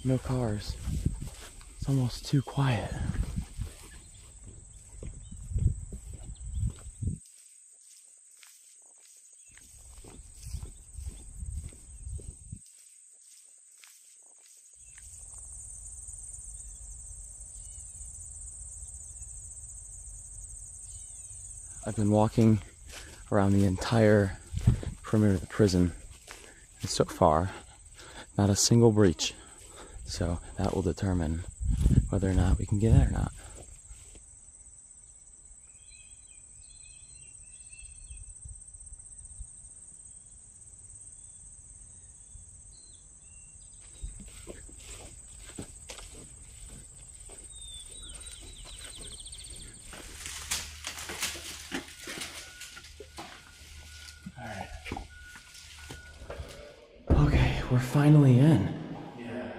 No cars. It's almost too quiet. I've been walking around the entire perimeter of the prison, and so far, not a single breach. So that will determine whether or not we can get in or not. Okay, we're finally in. Yeah.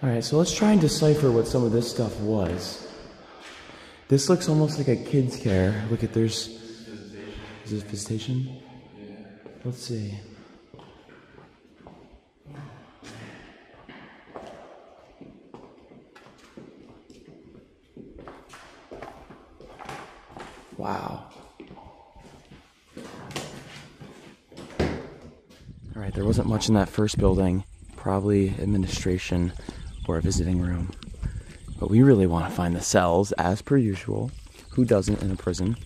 Alright, so let's try and decipher what some of this stuff was. This looks almost like a kid's care. Look at there's... Is this visitation? Yeah. Let's see. Wow. Alright, there wasn't much in that first building. Probably administration or a visiting room. But we really want to find the cells, as per usual. Who doesn't in a prison?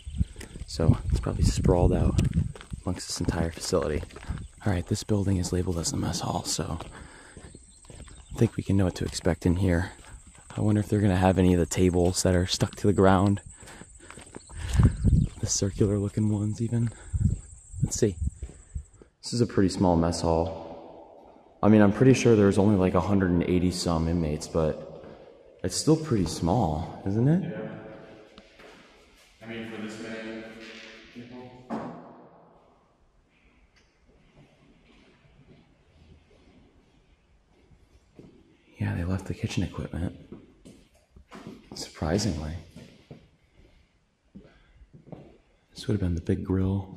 So it's probably sprawled out amongst this entire facility. Alright, this building is labeled as the mess hall, so I think we can know what to expect in here. I wonder if they're going to have any of the tables that are stuck to the ground. The circular looking ones even. Let's see. This is a pretty small mess hall. I mean, I'm pretty sure there's only like 180 some inmates, but it's still pretty small, isn't it? Yeah. I mean, for this many people. Yeah, they left the kitchen equipment. Surprisingly. This would have been the big grill.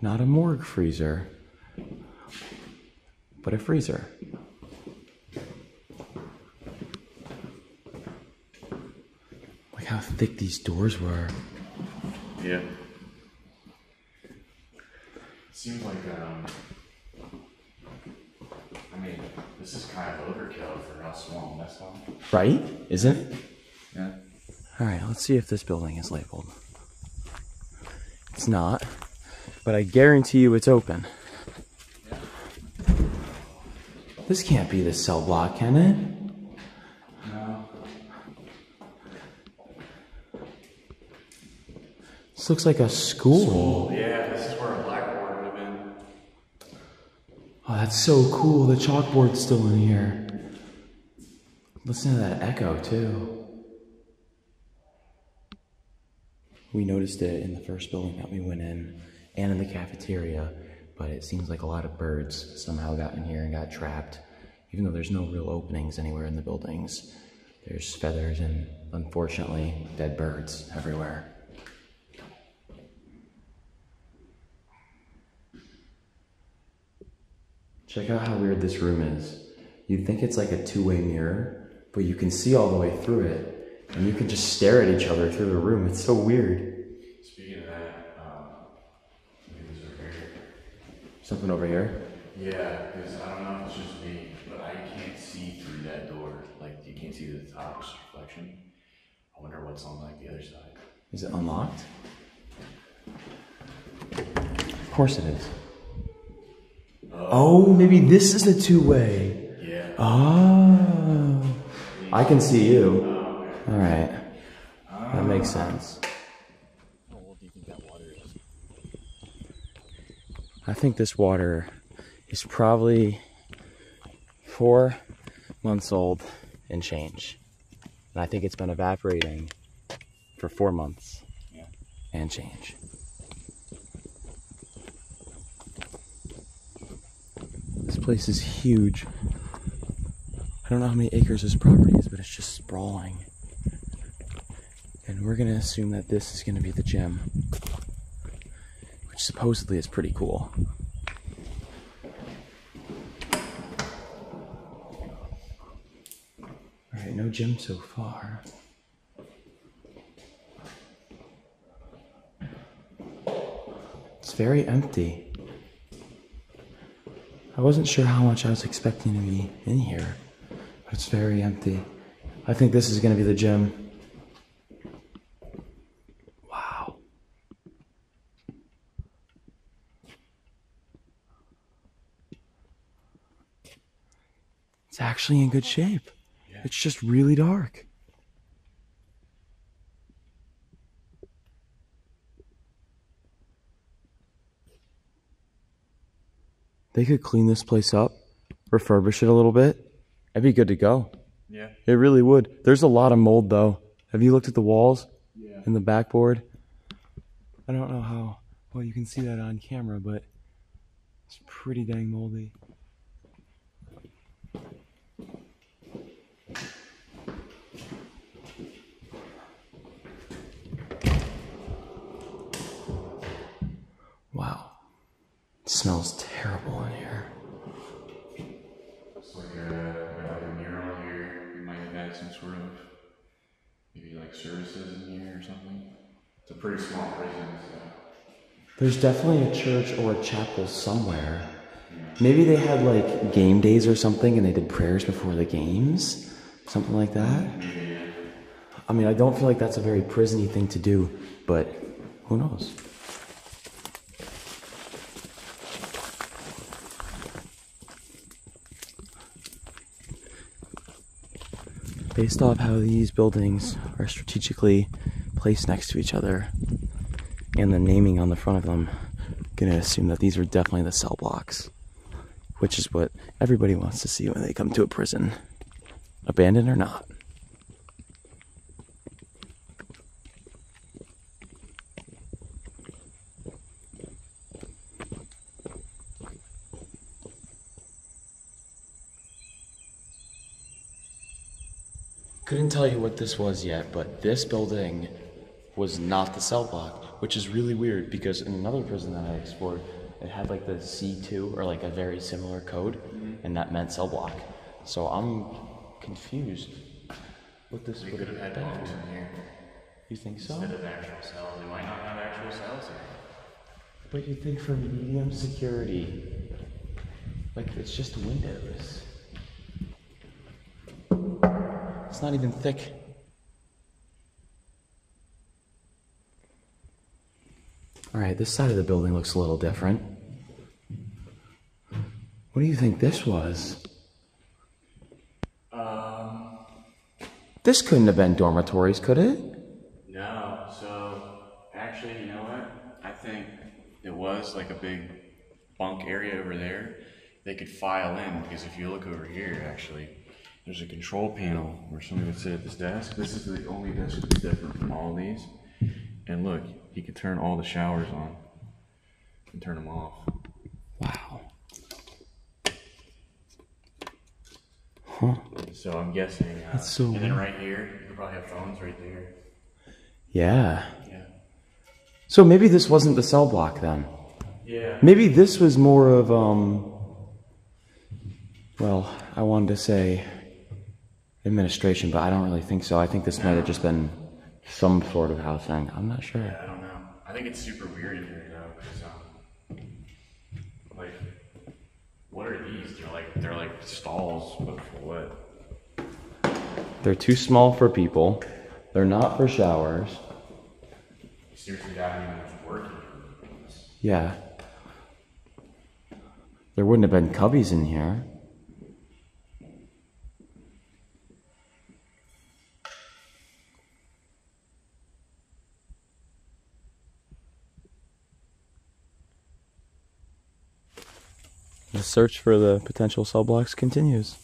Not a morgue freezer, but a freezer. Look how thick these doors were. Yeah. Seems like, I mean, this is kind of overkill for how small a mess hall. Right? Isn't it? Yeah. Alright, let's see if this building is labeled. It's not, but I guarantee you it's open. Yeah. This can't be the cell block, can it? No. This looks like a school. Yeah, this is where a blackboard would have been. Oh, that's so cool. The chalkboard's still in here. Listen to that echo, too. We noticed it in the first building that we went in, and in the cafeteria, but it seems like a lot of birds somehow got in here and got trapped. Even though there's no real openings anywhere in the buildings, there's feathers and, unfortunately, dead birds everywhere. Check out how weird this room is. You'd think it's like a two-way mirror, but you can see all the way through it. And you can just stare at each other through the room. It's so weird. Speaking of that, maybe this over here. Something over here? Yeah, because I don't know if it's just me, but I can't see through that door. Like, you can't see the top's reflection. I wonder what's on, like, the other side. Is it unlocked? Of course it is. Oh, maybe this is a two-way. Yeah. Oh. I can see you. Oh, okay. All right. That makes sense. How old do you think that water is? I think this water is probably 4 months old and change. And I think it's been evaporating for 4 months and change. This place is huge. I don't know how many acres this property is, but it's just sprawling. And we're gonna assume that this is gonna be the gym, which supposedly is pretty cool. Alright, no gym so far. It's very empty. I wasn't sure how much I was expecting to be in here, but it's very empty. I think this is going to be the gym. Wow. It's actually in good shape. Yeah. It's just really dark. They could clean this place up, refurbish it a little bit. It'd be good to go. Yeah. It really would. There's a lot of mold though. Have you looked at the walls? Yeah. And the backboard? I don't know how well you can see that on camera, but it's pretty dang moldy. Wow. It smells terrible in here. It's like a mural here. We might have had some sort of maybe like services in here or something. It's a pretty small prison, so. There's definitely a church or a chapel somewhere. Maybe they had like game days or something and they did prayers before the games. Something like that. Maybe, yeah. I mean, I don't feel like that's a very prison-y thing to do, but who knows? Based off how these buildings are strategically placed next to each other and the naming on the front of them, I'm gonna assume that these are definitely the cell blocks, which is what everybody wants to see when they come to a prison, abandoned or not. Couldn't tell you what this was yet, but this building was not the cell block, which is really weird because in another prison that I explored, it had like the C2 or like a very similar code, and that meant cell block. So I'm confused what this would have had been. bunks in here. You think so? Instead of actual cells. They might not have actual cells here. But you'd think for medium security, like it's just windows. It's not even thick. All right, this side of the building looks a little different. What do you think this was? This couldn't have been dormitories, could it? No, so actually, you know what? I think it was like a big bunk area over there. They could file in, because if you look over here, actually, there's a control panel where somebody would sit at this desk. This is the only desk that's different from all these. And look, he could turn all the showers on and turn them off. Wow. Huh. So I'm guessing. That's so and then weird. right here, you could probably have phones right there. Yeah. Yeah. So maybe this wasn't the cell block then. Yeah. Maybe this was more of, well, I wanted to say administration, but I don't really think so. I think this might have just been some sort of housing. I'm not sure. Yeah, I don't know. I think it's super weird in here though, because like, what are these? They're like stalls, but for what? They're too small for people. They're not for showers. Seriously, that even was working. Yeah. There wouldn't have been cubbies in here. The search for the potential cell blocks continues.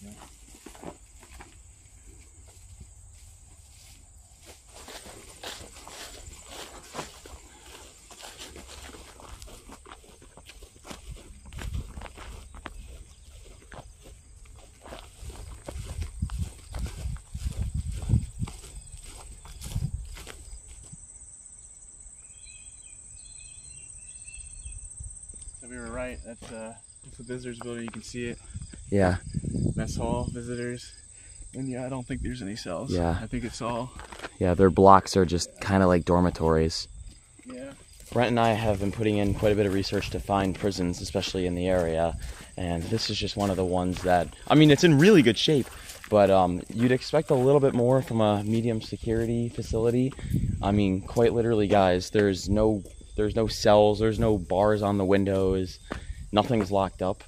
we were right. That's the visitors building. You can see it. Yeah. Mess hall, visitors. And yeah, I don't think there's any cells. Yeah. I think it's all. Yeah, their blocks are just kind of like dormitories. Yeah. Brent and I have been putting in quite a bit of research to find prisons, especially in the area. And this is just one of the ones that, I mean, it's in really good shape, but you'd expect a little bit more from a medium security facility. I mean, quite literally, guys, there's no cells, there's no bars on the windows, nothing's locked up.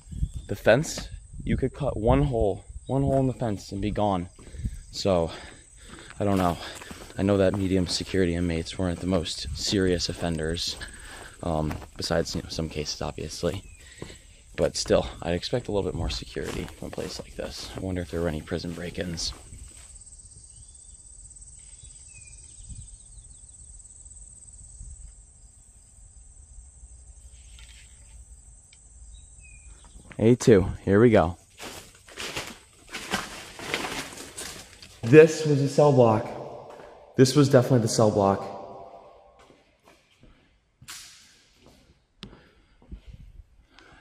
The fence, you could cut one hole in the fence and be gone. So, I don't know. I know that medium security inmates weren't the most serious offenders, besides, some cases, obviously. But still, I'd expect a little bit more security from a place like this. I wonder if there were any prison break-ins. A2, here we go. This was a cell block. This was definitely the cell block.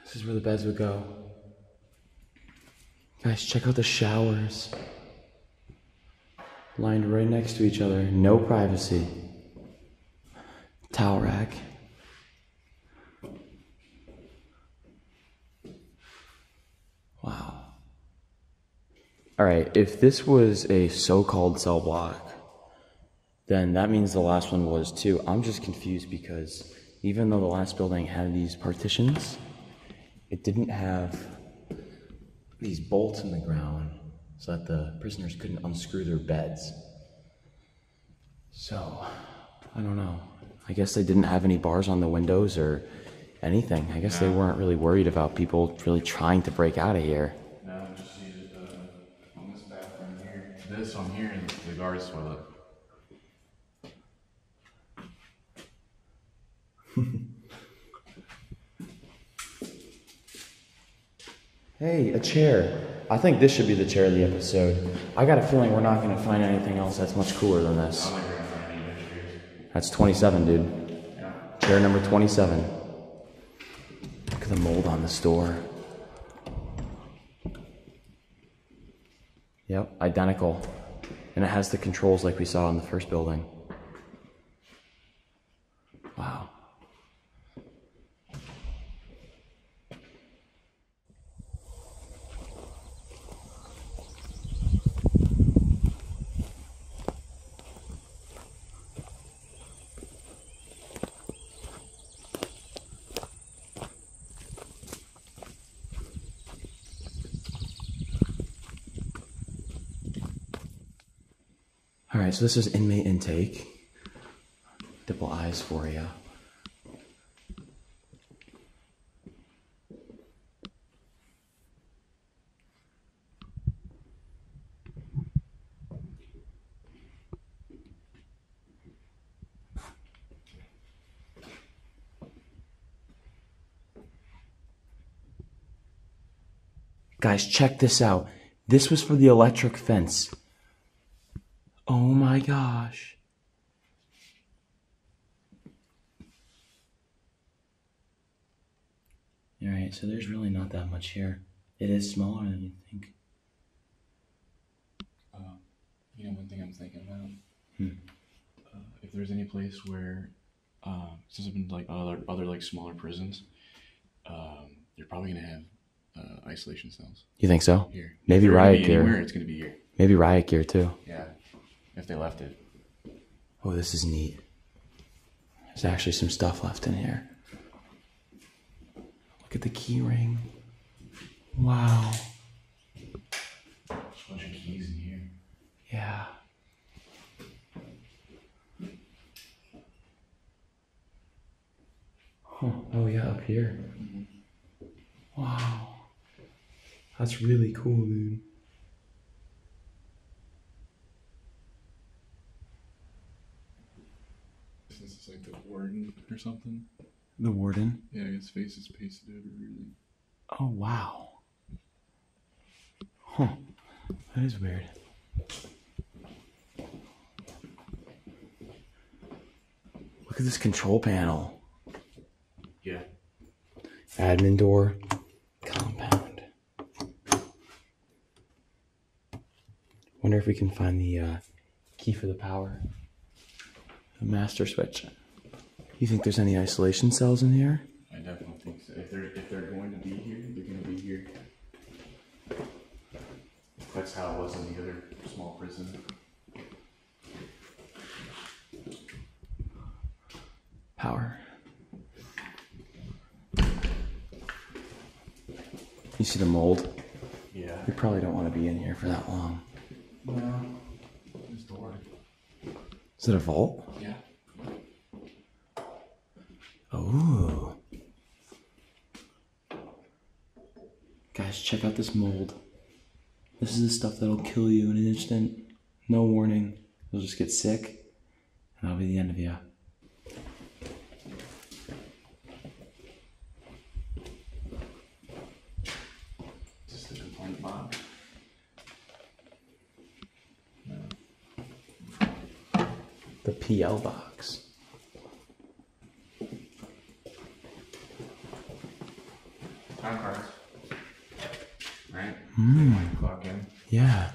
This is where the beds would go. Guys, check out the showers. Lined right next to each other. No privacy. Towel rack. Wow. Alright, if this was a so-called cell block, then that means the last one was too. I'm just confused because even though the last building had these partitions, it didn't have these bolts in the ground so that the prisoners couldn't unscrew their beds. So, I don't know. I guess they didn't have any bars on the windows or anything. I guess they weren't really worried about people really trying to break out of here. No, just use it on this bathroom here. This on here is the guard's toilet. Hey, a chair. I think this should be the chair of the episode. I got a feeling we're not going to find anything else that's much cooler than this. That's 27, dude. Yeah. Chair number 27. Look at the mold on this door. Yep, identical. And it has the controls like we saw in the first building. Wow. All right, so this is inmate intake. Double eyes for you. Guys, check this out. This was for the electric fence. Oh my gosh. Alright, so there's really not that much here. It is smaller than you think. One thing I'm thinking about, if there's any place where, since I've been like other like smaller prisons, you're probably gonna have isolation cells. You think so? Here, Maybe riot gear. Anywhere, it's gonna be here. Maybe riot gear too. Yeah, if they left it. Oh, this is neat. There's actually some stuff left in here. Look at the key ring. Wow. There's a bunch of keys in here. Yeah. Huh. Oh yeah, up here. Wow. That's really cool, dude. This is like the warden or something. The warden? Yeah, his face is pasted over really. Oh, wow. Huh. That is weird. Look at this control panel. Yeah. Admin door. Compound. Wonder if we can find the key for the power. The master switch. You think there's any isolation cells in here? I definitely think so. If they're going to be here, they're going to be here. That's how it was in the other small prison. Power. You see the mold? Yeah. We probably don't want to be in here for that long. No. This door. Is it a vault? Yeah. Oh. Guys, check out this mold. This is the stuff that'll kill you in an instant. No warning. You'll just get sick, and that'll be the end of you. Just the complaint box. No. The PL box. Time cards. Right? Hmm. Clock in. Yeah.